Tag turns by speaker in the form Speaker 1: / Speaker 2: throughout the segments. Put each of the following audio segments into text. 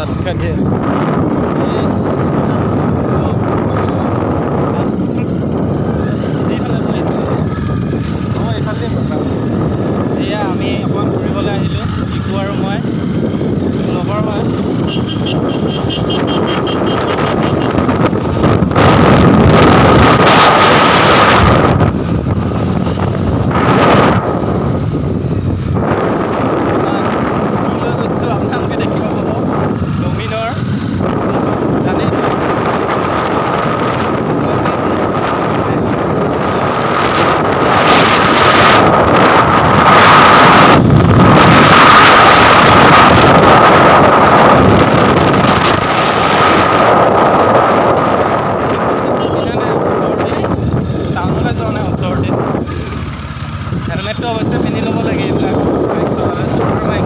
Speaker 1: কাটে এয়া আমি অকণমান ফুৰিবলৈ আহিলোঁ ইকু আৰু মই লগৰ হয় হেলমেটটো অৱশ্যে পিন্ধি ল'ব লাগে এইবিলাক বাইক চলালে চুপাৰ বাইক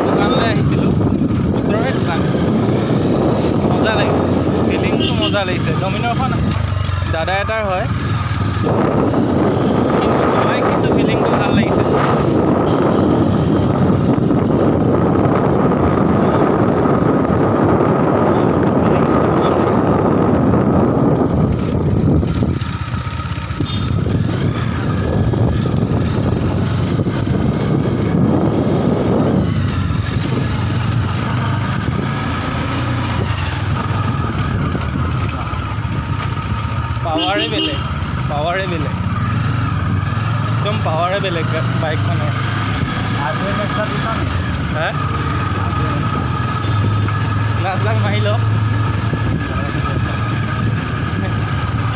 Speaker 1: দোকানলৈ আহিছিলোঁ ওচৰৰে দোকান মজা লাগিছে ফিলিংটো মজা লাগিছে ডমিনৰখন দাদা এটাৰ হয় কিন্তু চলাই কিছু ফিলিংটো ভাল লাগিছে পাৱাৰে বেলেগ একদম পাৱাৰে বেলেগ বাইকখনৰ হে গ্লাছডাল মাৰি লওক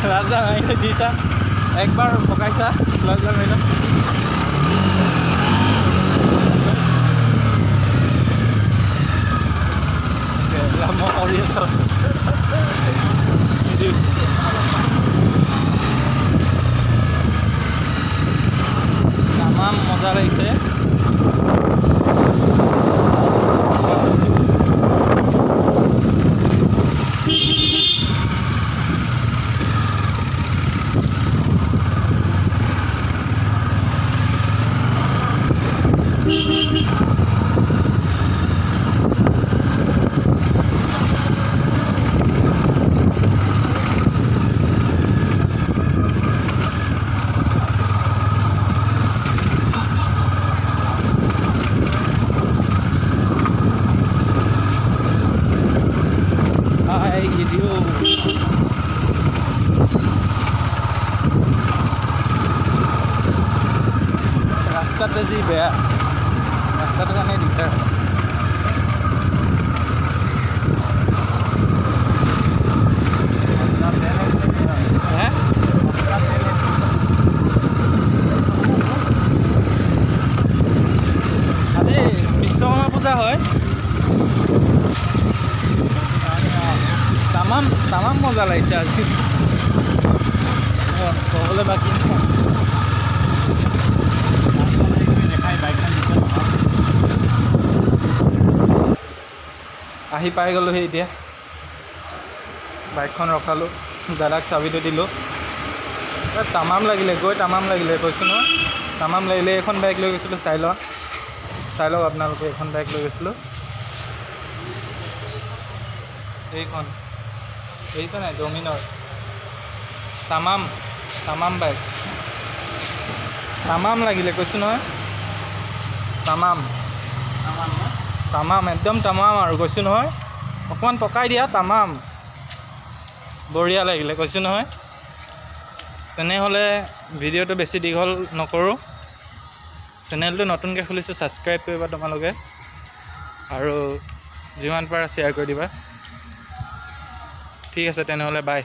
Speaker 1: গ্লাছডাল মাৰি লওক দিছা একবাৰ পকাইছা গ্লাছডাল মাৰি লওক মই কৰি আছোঁ তামাম মজা লাগিছে ৰাস্তাটো যি বেয়া ৰাস্তাটো কাৰণে দিগদাৰ আজি বিশ্বকৰ্মা পূজা হয় তামাম মজা লাগিছে আজি ক'বলৈ বাকী আহি পাই গ'লোহি এতিয়া বাইকখন ৰখালোঁ দাদাক চাবিটো দিলোঁ তামাম লাগিলে গৈ তামাম লাগিলে কৈছোঁ নহয় তামাম লাগিলে এইখন বাইক লৈ গৈছিলোঁ চাই লওক আপোনালোকে এইখন বাইক লৈ গৈছিলোঁ এইখন দেখিছে নাই ডমিনৰ তামাম বাইক তামাম লাগিলে কৈছোঁ নহয় তামাম একদম তামাম আৰু কৈছোঁ নহয় অকণমান পকাই দিয়া তামাম বঢ়িয়া লাগিলে কৈছোঁ নহয় তেনেহ'লে ভিডিঅ'টো বেছি দীঘল নকৰোঁ চেনেলটো নতুনকৈ খুলিছোঁ ছাবস্ক্ৰাইব কৰিবা তোমালোকে আৰু যিমান পাৰা শ্বেয়াৰ কৰি দিবা ঠিক আছে তেনেহ'লে বাই